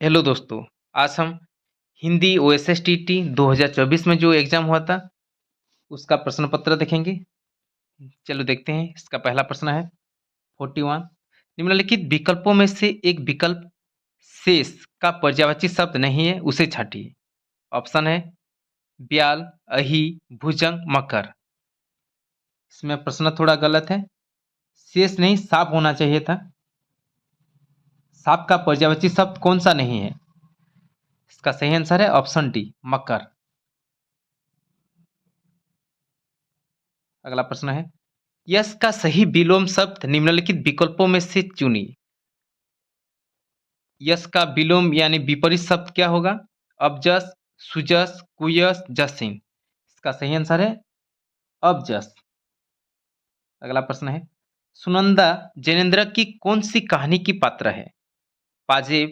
Hello दोस्तों। आज हम हिंदी ओएसएसटीटी 2024 में जो एग्ज़ाम हुआ था उसका प्रश्न पत्र देखेंगे। चलो देखते हैं। इसका पहला प्रश्न है 41। निम्नलिखित विकल्पों में से एक विकल्प शेष का पर्यायवाची शब्द नहीं है, उसे छांटिए। ऑप्शन है ब्याल, अही, भुजंग, मकर। इसमें प्रश्न थोड़ा गलत है। शेष नहीं, साप होना चाहिए था। साप का पर्यायवाची शब्द कौन सा नहीं है? इसका सही आंसर है ऑप्शन डी, मकर। अगला प्रश्न है यश का सही विलोम शब्द निम्नलिखित विकल्पों में से चुनिए। यश का विलोम यानी विपरीत शब्द क्या होगा? अबजस, सुजस, कुयस, जसिन। इसका सही आंसर है अबजस। अगला प्रश्न है सुनंदा जैनेन्द्र की कौन सी कहानी की पात्र है? पाजेब,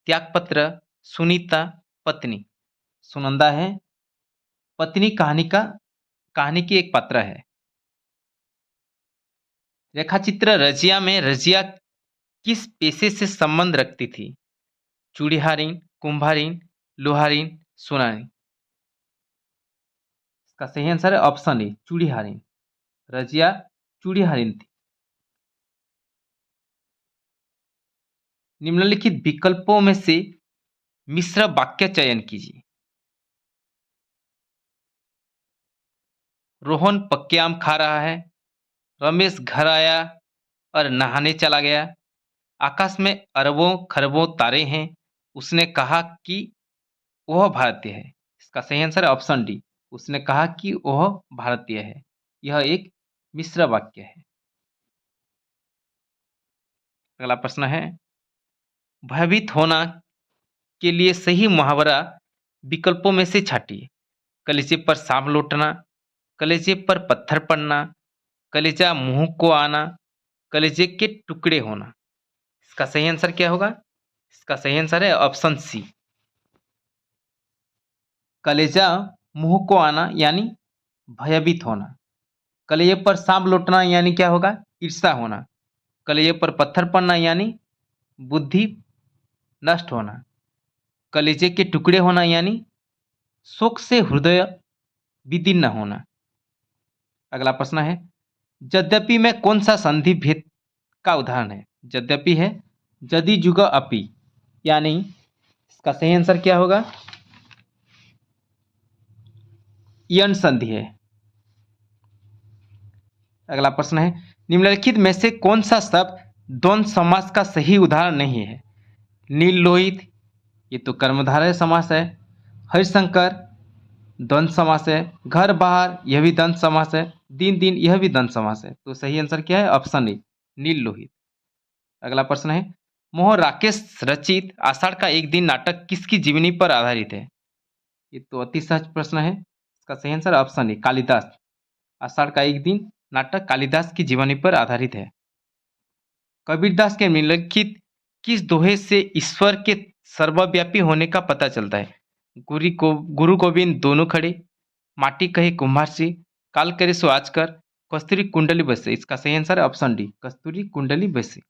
त्यागपत्र, सुनीता, पत्नी। सुनंदा है पत्नी कहानी की एक पात्र है। रेखाचित्र रजिया में रजिया किस पेशे से संबंध रखती थी? चूड़ीहारिन, कुंभारिन, लोहारिन, सोनारी। इसका सही आंसर है ऑप्शन ए, चूड़ीहारिन। रजिया चूड़ीहारिन थी। निम्नलिखित विकल्पों में से मिश्र वाक्य चयन कीजिए। रोहन पक्के आम खा रहा है। रमेश घर आया और नहाने चला गया। आकाश में अरबों खरबों तारे हैं। उसने कहा कि वह भारतीय है। इसका सही आंसर है ऑप्शन डी, उसने कहा कि वह भारतीय है। यह एक मिश्र वाक्य है। अगला प्रश्न है भयभीत होना के लिए सही मुहावरा विकल्पों में से छाटिए। कलेजे पर सांप लौटना, कलेजे पर पत्थर पड़ना, कलेजा मुंह को आना, कलेजे के टुकड़े होना। इसका सही आंसर क्या होगा? इसका सही आंसर है ऑप्शन सी, कलेजा मुंह को आना यानी भयभीत होना। कलेजे पर सांप लौटना यानी क्या होगा? ईर्षा होना। कलेजे पर पत्थर पड़ना यानी बुद्धि नष्ट होना। कलेजे के टुकड़े होना यानी शोक से हृदय विदीर्ण होना। अगला प्रश्न है यद्यपि में कौन सा संधि भेद का उदाहरण है? यद्यपि है यदि जुग अपि यानी इसका सही आंसर क्या होगा? यण संधि है। अगला प्रश्न है निम्नलिखित में से कौन सा शब्द द्वंद्व समास का सही उदाहरण नहीं है? नील लोहित, ये तो कर्मधारय समास है। हरिशंकर, द्वंद्व समास है। घर बाहर, यह भी द्वंद्व समास है। दिन दिन, यह भी द्वंद्व समास है। तो सही आंसर क्या है? ऑप्शन ए, नील लोहित। अगला प्रश्न है मोहन राकेश रचित आषाढ़ का एक दिन नाटक किसकी जीवनी पर आधारित है? ये तो अति सहज प्रश्न है। इसका सही आंसर ऑप्शन ए, कालिदास। आषाढ़ का एक दिन नाटक कालिदास की जीवनी पर आधारित है। कबीरदास के निम्नलिखित किस दोहे से ईश्वर के सर्वव्यापी होने का पता चलता है? गुरु गोविंद दोनों खड़े, माटी कहे कुम्हार से, काल करे सो आज कर, कस्तूरी कुंडली बसे। इसका सही आंसर है ऑप्शन डी, कस्तूरी कुंडली बसे।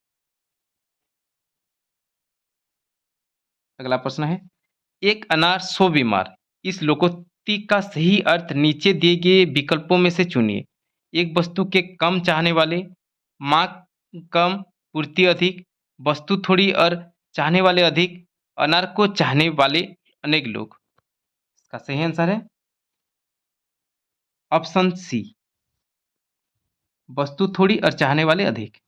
अगला प्रश्न है एक अनार 100 बीमार, इस लोकोक्ति का सही अर्थ नीचे दिए गए विकल्पों में से चुनिए। एक वस्तु के कम चाहने वाले, मांग कम पूर्ति अधिक, वस्तु थोड़ी और चाहने वाले अधिक, अनार को चाहने वाले अनेक लोग। इसका सही आंसर है ऑप्शन सी, वस्तु थोड़ी और चाहने वाले अधिक।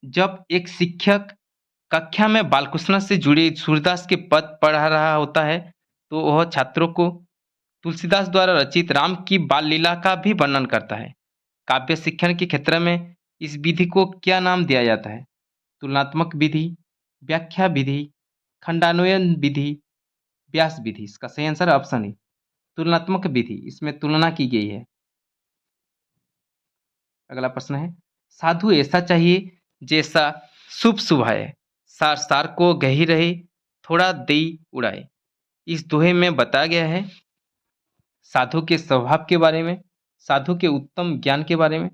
जब एक शिक्षक कक्षा में बालकृष्ण से जुड़े सूरदास के पद पढ़ा रहा होता है तो वह छात्रों को तुलसीदास द्वारा रचित राम की बाल लीला का भी वर्णन करता है। काव्य शिक्षण के क्षेत्र में इस विधि को क्या नाम दिया जाता है? तुलनात्मक विधि, व्याख्या विधि, खंडान्वयन विधि, व्यास विधि। इसका सही आंसर ऑप्शन है तुलनात्मक विधि, इसमें तुलना की गई है। अगला प्रश्न है साधु ऐसा चाहिए जैसा शुभ सुभाए, सार सार को गही रहे, थोड़ा दई उड़ाए। इस दोहे में बताया गया है साधु के स्वभाव के बारे में, साधु के उत्तम ज्ञान के बारे में,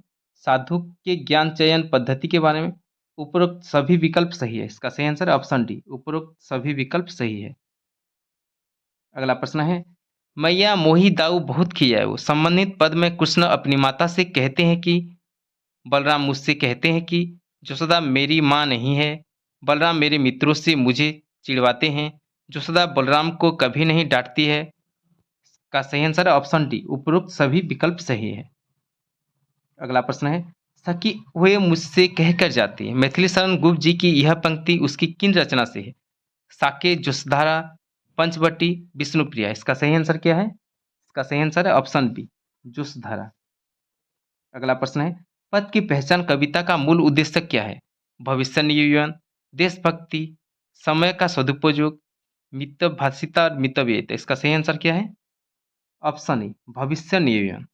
साधु के ज्ञान चयन पद्धति के बारे में, उपरोक्त सभी विकल्प सही है। इसका सही आंसर ऑप्शन डी, उपरोक्त सभी विकल्प सही है। अगला प्रश्न है, मैया मोही दाऊ बहुत खियाओ। संबंधित पद में कृष्ण अपनी माता से कहते हैं कि बलराम मुझसे कहते हैं कि यशोदा मेरी माँ नहीं है। बलराम मेरे मित्रों से मुझे चिढ़वाते हैं। यशोदा बलराम को कभी नहीं डांटती है। इसका सही आंसर है ऑप्शन डी, उपरोक्त सभी विकल्प सही है। अगला प्रश्न है, सखी हुए मुझसे कहकर जाती है। मैथिली शरण गुप्त जी की यह पंक्ति उसकी किन रचना से है? साके, जसधारा, पंचवटी, विष्णुप्रिया। इसका सही आंसर क्या है? इसका सही आंसर है ऑप्शन बी, जसधारा। अगला प्रश्न है, पद की पहचान कविता का मूल उद्देश्य क्या है? भविष्य नियमन, देशभक्ति, समय का सदुपयोग, मितभाषिता और मितव्ययिता। इसका सही आंसर क्या है? ऑप्शन ए, भविष्य नियमन।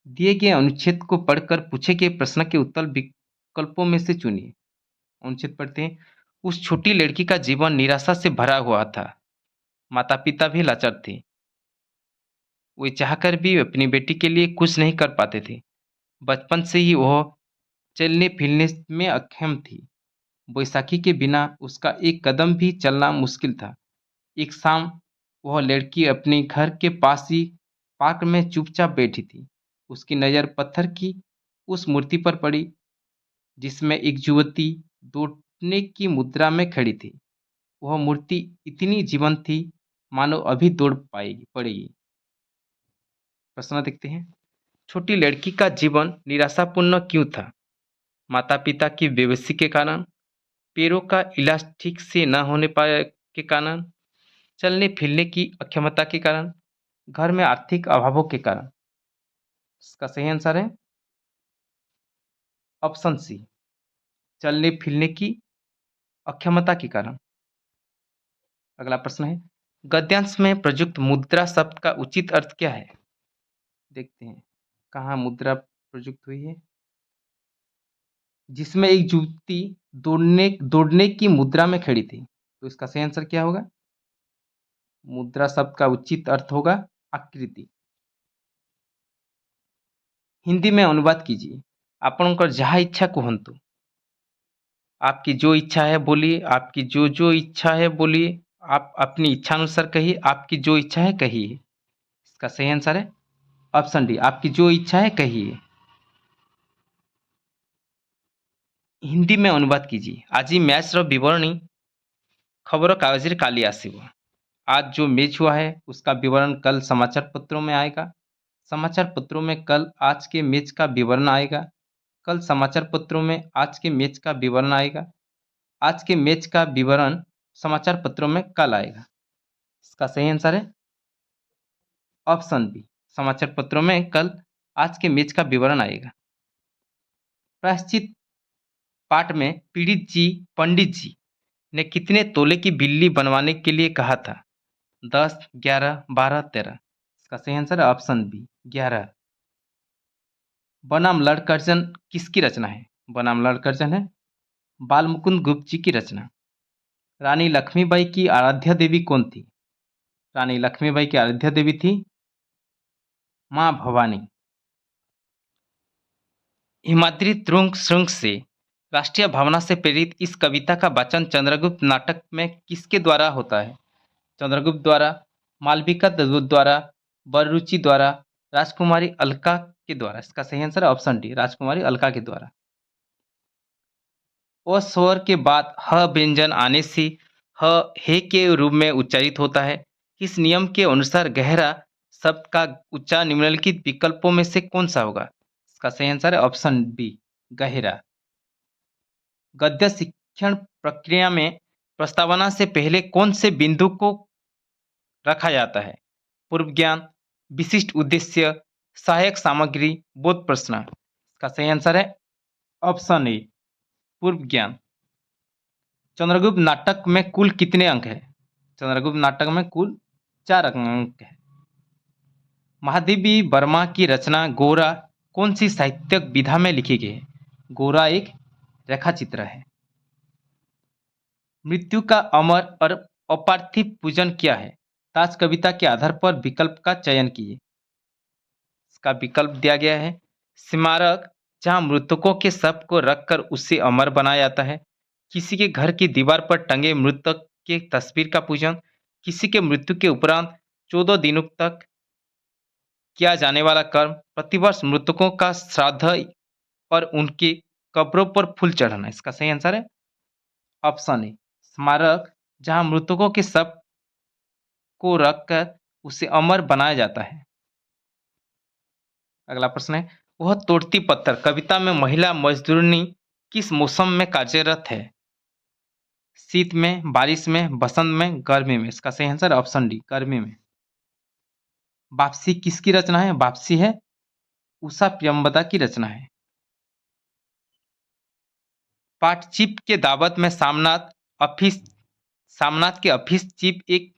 दिए गए अनुच्छेद को पढ़कर पूछे गए प्रश्न के उत्तर विकल्पों में से चुनिए। अनुच्छेद पढ़ते हैं। उस छोटी लड़की का जीवन निराशा से भरा हुआ था। माता पिता भी लाचार थे। वे चाहकर भी अपनी बेटी के लिए कुछ नहीं कर पाते थे। बचपन से ही वह चलने फिरने में अक्षम थी। बैसाखी के बिना उसका एक कदम भी चलना मुश्किल था। एक शाम वह लड़की अपने घर के पास ही पार्क में चुपचाप बैठी थी। उसकी नज़र पत्थर की उस मूर्ति पर पड़ी जिसमें एक युवती दौड़ने की मुद्रा में खड़ी थी। वह मूर्ति इतनी जीवंत थी मानो अभी दौड़ पाएगी पड़ेगी। प्रश्न देखते हैं। छोटी लड़की का जीवन निराशापूर्ण क्यों था? माता पिता की बेबसी के कारण, पैरों का इलाज ठीक से न होने पाए के कारण, चलने फिरने की अक्षमता के कारण, घर में आर्थिक अभावों के कारण। इसका सही आंसर है ऑप्शन सी, चलने फिरने की अक्षमता के कारण। अगला प्रश्न है, गद्यांश में प्रयुक्त मुद्रा शब्द का उचित अर्थ क्या है? देखते हैं कहाँ मुद्रा प्रयुक्त हुई है। जिसमें एक युवती दौड़ने दौड़ने की मुद्रा में खड़ी थी, तो इसका सही आंसर क्या होगा? मुद्रा शब्द का उचित अर्थ होगा आकृति। हिंदी में अनुवाद कीजिए। आपणकर जहाँ इच्छा कहतु। आपकी जो इच्छा है बोलिए, आपकी जो जो इच्छा है बोलिए, आप अपनी इच्छा अनुसार कहिए, आपकी जो इच्छा है कहिए। इसका सही आंसर है ऑप्शन डी, आपकी जो इच्छा है कहिए। हिंदी में अनुवाद कीजिए। आज मैच विवरणी खबर कागज काली आसब। आज जो मैच हुआ है उसका विवरण कल समाचार पत्रों में आएगा। समाचार पत्रों में कल आज के मैच का विवरण आएगा। कल समाचार पत्रों में आज के मैच का विवरण आएगा। आज के मैच का विवरण समाचार पत्रों में कल आएगा। इसका सही आंसर है ऑप्शन बी, समाचार पत्रों में कल आज के मैच का विवरण आएगा। प्रायश्चित पाठ में पीड़ित जी पंडित जी ने कितने तोले की बिल्ली बनवाने के लिए कहा था? 10, 11, 12, 13। इसका सही आंसर है ऑप्शन बी, 11। बनाम लड़कर्जन किसकी रचना है? बनाम लड़कर्जन है बाल मुकुंद गुप्त जी की रचना। रानी लक्ष्मीबाई की आराध्या देवी कौन थी? रानी लक्ष्मीबाई की आराध्या देवी थी माँ भवानी। हिमाद्री तुंग श्रृंग से राष्ट्रीय भावना से प्रेरित इस कविता का वाचन चंद्रगुप्त नाटक में किसके द्वारा होता है? चंद्रगुप्त द्वारा, मालविका द्वारा, बररुचि द्वारा, राजकुमारी अलका के द्वारा। इसका सही आंसर है ऑप्शन डी, राजकुमारी अलका के द्वारा। अ स्वर के बाद ह व्यंजन आने से ह हे के रूप में उच्चारित होता है। इस नियम के अनुसार गहरा शब्द का उच्चारण निम्नलिखित विकल्पों में से कौन सा होगा? इसका सही आंसर है ऑप्शन बी, गहरा। गद्य शिक्षण प्रक्रिया में प्रस्तावना से पहले कौन से बिंदु को रखा जाता है? पूर्व ज्ञान, विशिष्ट उद्देश्य, सहायक सामग्री, बोध प्रश्न। इसका सही आंसर है ऑप्शन ए, पूर्व ज्ञान। चंद्रगुप्त नाटक में कुल कितने अंक हैं? चंद्रगुप्त नाटक में कुल 4 अंक हैं। महादेवी वर्मा की रचना गोरा कौन सी साहित्यिक विधा में लिखी गई है? गोरा एक रेखा चित्र है। मृत्यु का अमर और अपार्थिव पूजन क्या है? ताज कविता के आधार पर विकल्प का चयन कीजिए। इसका विकल्प दिया गया है स्मारक, जहाँ मृतकों के शव को रखकर उसे अमर बनाया जाता है। किसी के घर की दीवार पर टंगे मृतक के तस्वीर का पूजन, किसी के मृत्यु के उपरांत 14 दिनों तक किया जाने वाला कर्म, प्रतिवर्ष मृतकों का श्राद्ध और उनकी कब्रों पर फूल चढ़ाना। इसका सही आंसर है ऑप्शन ए स्मारक, जहाँ मृतकों के शव को रखकर उसे अमर बनाया जाता है। अगला प्रश्न है, वह तोड़ती पत्थर कविता में महिला मजदूरनी किस मौसम में कार्यरत है? शीत में, बारिश में, बसंत में, गर्मी में। इसका सही आंसर ऑप्शन डी गर्मी में। वापसी किसकी रचना है? वापसी है उषा प्रियंवदा की रचना है। पार्टचिप के दावत में सामनाथ के ऑफिस चीफ एक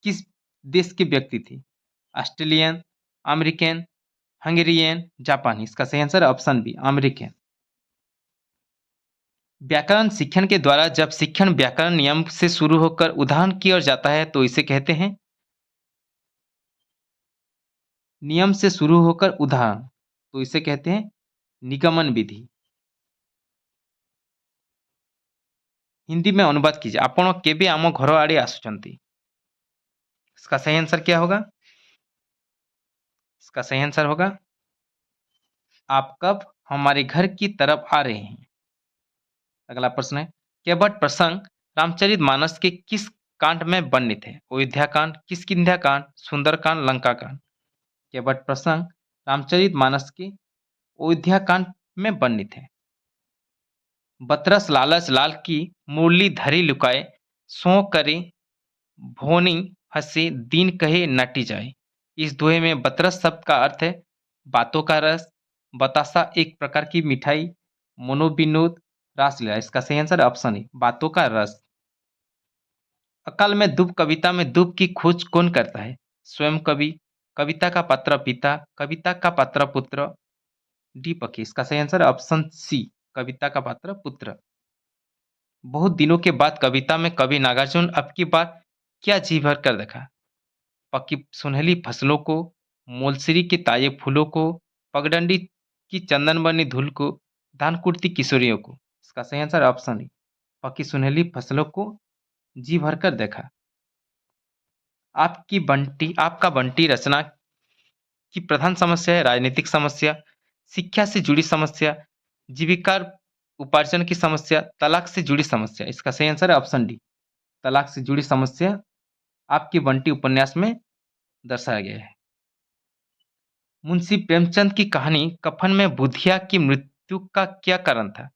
किस देश के व्यक्ति थे? ऑस्ट्रेलियन, अमेरिकन, हंगेरियन, जापानी। इसका सही आंसर ऑप्शन बी अमेरिकन। व्याकरण शिक्षण के द्वारा जब शिक्षण व्याकरण नियम से शुरू होकर उदाहरण की ओर जाता है तो इसे कहते हैं नियम से शुरू होकर उदाहरण, तो इसे कहते हैं निगमन विधि। हिंदी में अनुवाद कीजिए। आपण केबे आम घर आड़े आसुचंती। इसका सही आंसर क्या होगा? इसका सही आंसर होगा आप कब हमारे घर की तरफ आ रहे हैं। अगला प्रश्न है, केवट प्रसंग रामचरितमानस के किस कांड में वर्णित है? अयोध्या कांड, किष्किंध्या कांड, सुंदरकांड, लंका कांड। केवट प्रसंग रामचरितमानस के अयोध्या कांड में वर्णित है। बतरस लालच लाल की मुरली धरी लुकाए, सो करे भोनी हंसे दीन कहे नटी जाए। इस दोहे में बतरस शब्द का अर्थ है बातों का रस, बतासा एक प्रकार की मिठाई, मनोविनोद, रासलीला। इसका सही आंसर ऑप्शन है बातों का रस। अकाल में दूब कविता में दूब की खोज कौन करता है? स्वयं कवि, कविता का पात्र पिता, कविता का पात्र पुत्र, डी पकी। इसका सही आंसर ऑप्शन सी कविता का पात्र पुत्र। बहुत दिनों के बाद कविता में कवि नागार्जुन अब की बार क्या जी भर कर देखा? पकी सुनहली फसलों को, मोलसिरी के ताजे फूलों को, पगडंडी की चंदन बनी धूल को, धान कुटती किशोरियों को। इसका सही आंसर ऑप्शन है पकी सुनहली फसलों को जी भर कर देखा। आपका बंटी रचना की प्रधान समस्या है राजनीतिक समस्या, शिक्षा से जुड़ी समस्या, जीविका उपार्जन की समस्या, तलाक से जुड़ी समस्या। इसका सही आंसर है ऑप्शन डी तलाक से जुड़ी समस्या आपकी बंटी उपन्यास में दर्शाया गया है। मुंशी प्रेमचंद की कहानी कफन में बुधिया की मृत्यु का क्या कारण था?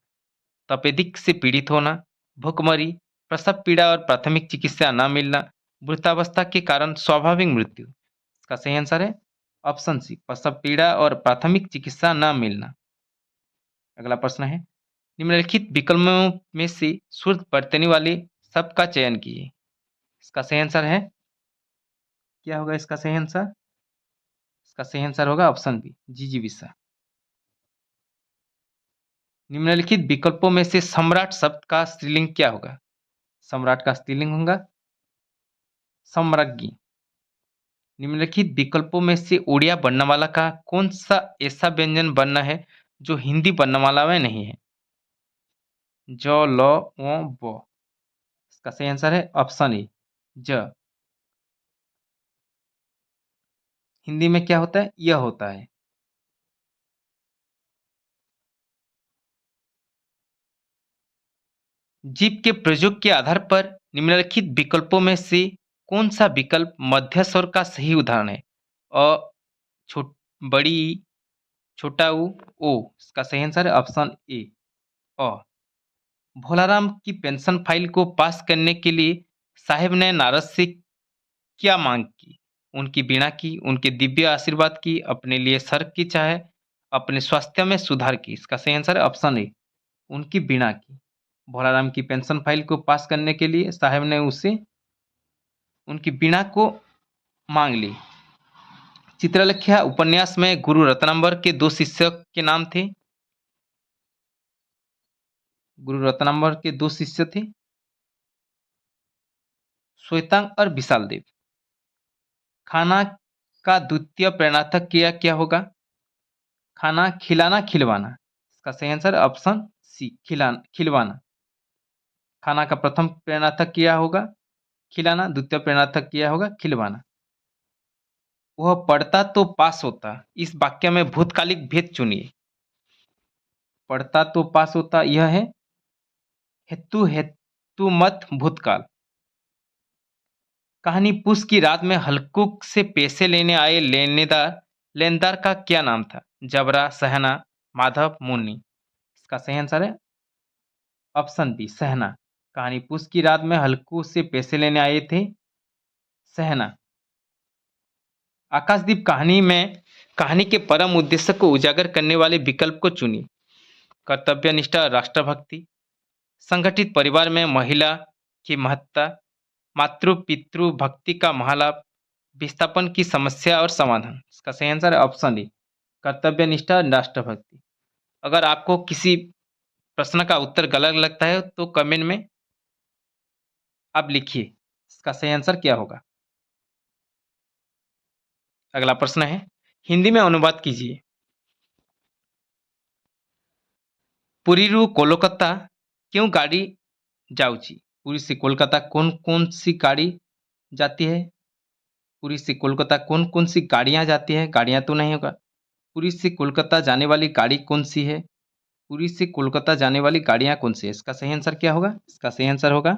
तपेदिक से पीड़ित होना, भूखमरी, प्रसव पीड़ा और प्राथमिक चिकित्सा न मिलना, मृतावस्था के कारण स्वाभाविक मृत्यु। इसका सही आंसर है ऑप्शन सी प्रसव पीड़ा और प्राथमिक चिकित्सा न मिलना। अगला प्रश्न है, निम्नलिखित विकल्पों में से शुद्ध बरतने वाले शब्द का चयन कीजिए। इसका सही आंसर है क्या होगा? इसका सही आंसर होगा ऑप्शन बी जिजीविषा। निम्नलिखित विकल्पों में से सम्राट शब्द का स्त्रीलिंग क्या होगा? सम्राट का स्त्रीलिंग होगा सम्राज्ञी। निम्नलिखित विकल्पों में से ओडिया वर्णमाला का कौन सा ऐसा व्यंजन वर्ण है जो हिंदी वर्णमाला में नहीं है? ज, ल, ओ, ब। इसका सही आंसर है ऑप्शन ए ज। हिंदी में क्या होता है? यह होता है। जीव के प्रयोग के आधार पर निम्नलिखित विकल्पों में से कौन सा विकल्प मध्य स्वर का सही उदाहरण है? अ, छोट बड़ी ई, छोटा ओ। इसका सही आंसर है ऑप्शन ए अ। भोलाराम की पेंशन फाइल को पास करने के लिए साहेब ने नारद से क्या मांग की? उनकी वीणा की, उनके दिव्य आशीर्वाद की, अपने लिए स्वर्ग की चाहे, अपने स्वास्थ्य में सुधार की। इसका सही आंसर है ऑप्शन ए उनकी वीणा की। भोलाराम की पेंशन फाइल को पास करने के लिए साहेब ने उससे उनकी वीणा को मांग ली। चित्रलेखा उपन्यास में गुरु रत्नांबर के दो शिष्य के नाम थे। गुरु रत्नांबर के दो शिष्य थे श्वेतांग और विशाल देव। खाना का द्वितीय प्रेरणार्थक क्रिया क्या होगा? खाना खिलाना खिलवाना, इसका सही आंसर ऑप्शन सी खिलवाना। खाना का प्रथम प्रेरणार्थक क्या होगा? खिलाना। द्वितीय प्रेरणार्थक क्या होगा? खिलवाना। वह पढ़ता तो पास होता, इस वाक्य में भूतकालिक भेद चुनिए। पढ़ता तो पास होता, यह है हेतु हेतु मत भूतकाल। कहानी पूस की रात में हलकुक से पैसे लेने आए लेनदार का क्या नाम था? जबरा, सहना, माधव, मुन्नी। इसका सही आंसर है ऑप्शन बी सहना। कहानी पूस की रात में हलकू से पैसे लेने आए थे सहना। आकाशदीप कहानी के परम उद्देश्य को उजागर करने वाले विकल्प को चुनिए। कर्तव्यनिष्ठा, राष्ट्रभक्ति, संगठित परिवार में महिला की महत्ता, मातृ पितृ भक्ति का महालाभ, विस्थापन की समस्या और समाधान। इसका सही आंसर है ऑप्शन डी कर्तव्यनिष्ठा, राष्ट्रभक्ति। अगर आपको किसी प्रश्न का उत्तर गलत लगता है तो कमेंट में आप लिखिए इसका सही आंसर क्या होगा। अगला प्रश्न है, हिंदी में अनुवाद कीजिए। पुरीरू कोलकाता क्यों गाड़ी जाऊची? पुरी से कोलकाता कौन कौन सी गाड़ी जाती है? पुरी से कोलकाता कौन कौन सी गाड़ियां जाती है? गाड़ियां तो नहीं होगा। पुरी से कोलकाता जाने वाली गाड़ी कौन सी है? पुरी से कोलकाता जाने वाली गाड़ियां कौन सी है? इसका सही आंसर क्या होगा? इसका सही आंसर होगा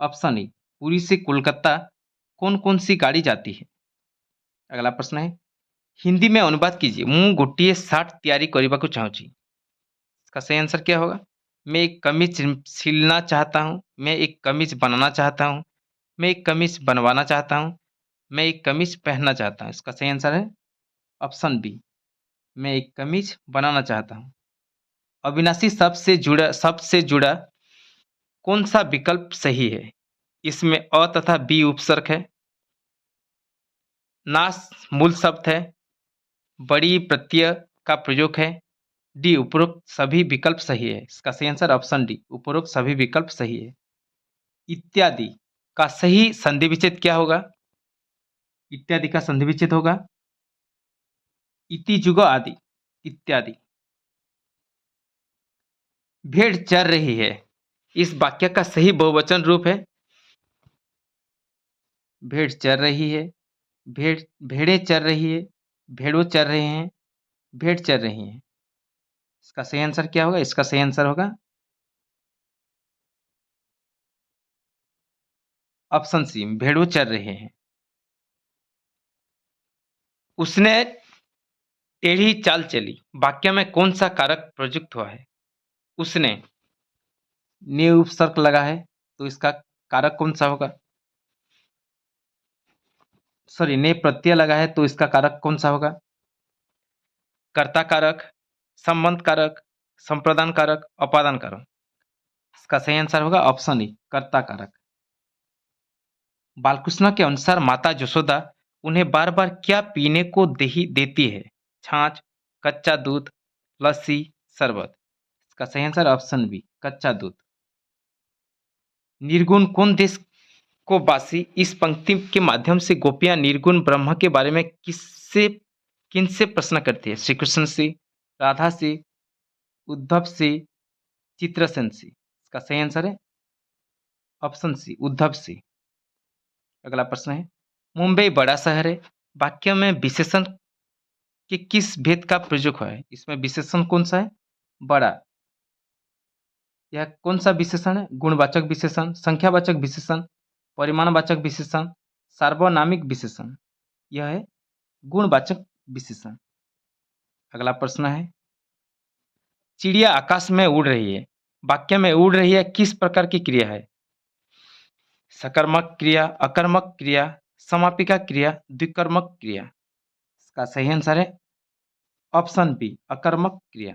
ऑप्शन ए पुरी से कोलकाता कौन कौन सी गाड़ी जाती है। अगला प्रश्न है, हिंदी में अनुवाद कीजिए। मु गोटिए सार्ट तैयारी करने चाहूँगी। इसका सही आंसर क्या होगा? मैं एक कमीज सिलना चाहता हूँ, मैं एक कमीज बनाना चाहता हूँ, मैं एक कमीज बनवाना चाहता हूँ, मैं एक कमीज पहनना चाहता हूँ। इसका सही आंसर है ऑप्शन बी मैं एक कमीज बनाना चाहता हूँ। अविनाशी शब्द से जुड़ा कौन सा विकल्प सही है? इसमें अ तथा बी उपसर्ग है, नाश मूल शब्द है, बड़ी प्रत्यय का प्रयोग है, डी उपरोक्त सभी विकल्प सही है। इसका सही आंसर ऑप्शन डी उपरोक्त सभी विकल्प सही है। इत्यादि का सही संधि विच्छेद क्या होगा? इत्यादि का संधि विच्छेद होगा इति जुगो आदि इत्यादि। भेड़ चर रही है, इस वाक्य का सही बहुवचन रूप है भेड़ चर रही है, भेड़ें चर रही है, भेड़ों चर रहे हैं, भेड़ चर रही हैं। इसका सही आंसर क्या होगा? इसका सही आंसर होगा ऑप्शन सी भेड़ों चर रहे हैं। उसने टेढ़ी चाल चली, वाक्य में कौन सा कारक प्रयुक्त हुआ है? उसने ने उपसर्ग लगा है तो इसका कारक कौन सा होगा? सॉरी ने प्रत्यय लगा है तो इसका कारक कौन सा होगा? कर्ता कारक, संबंध कारक, संप्रदान कारक, अपादान कारक। इसका सही आंसर होगा ऑप्शन ई कर्ता कारक। बालकृष्ण के अनुसार माता जसोदा उन्हें बार बार क्या पीने को देती है? छाछ, कच्चा दूध, लस्सी, शरबत। इसका सही आंसर ऑप्शन बी कच्चा दूध। निर्गुण कौन देश को बासी, इस पंक्ति के माध्यम से गोपियां निर्गुण ब्रह्म के बारे में किनसे प्रश्न करती है? श्री कृष्ण से, राधा से, उद्धव से, चित्रसेन से। इसका सही आंसर है ऑप्शन सी उद्धव से। अगला प्रश्न है, मुंबई बड़ा शहर है, वाक्य में विशेषण के किस भेद का प्रयोग हुआ है? इसमें विशेषण कौन सा है? बड़ा। यह कौन सा विशेषण है? गुणवाचक विशेषण, संख्यावाचक विशेषण, परिमाणवाचक विशेषण, सार्वनामिक विशेषण। यह है गुणवाचक विशेषण। अगला प्रश्न है, चिड़िया आकाश में उड़ रही है, वाक्य में उड़ रही है किस प्रकार की क्रिया है? सकर्मक क्रिया, अकर्मक क्रिया, समापिका क्रिया, द्विकर्मक क्रिया। इसका सही आंसर है ऑप्शन बी अकर्मक क्रिया।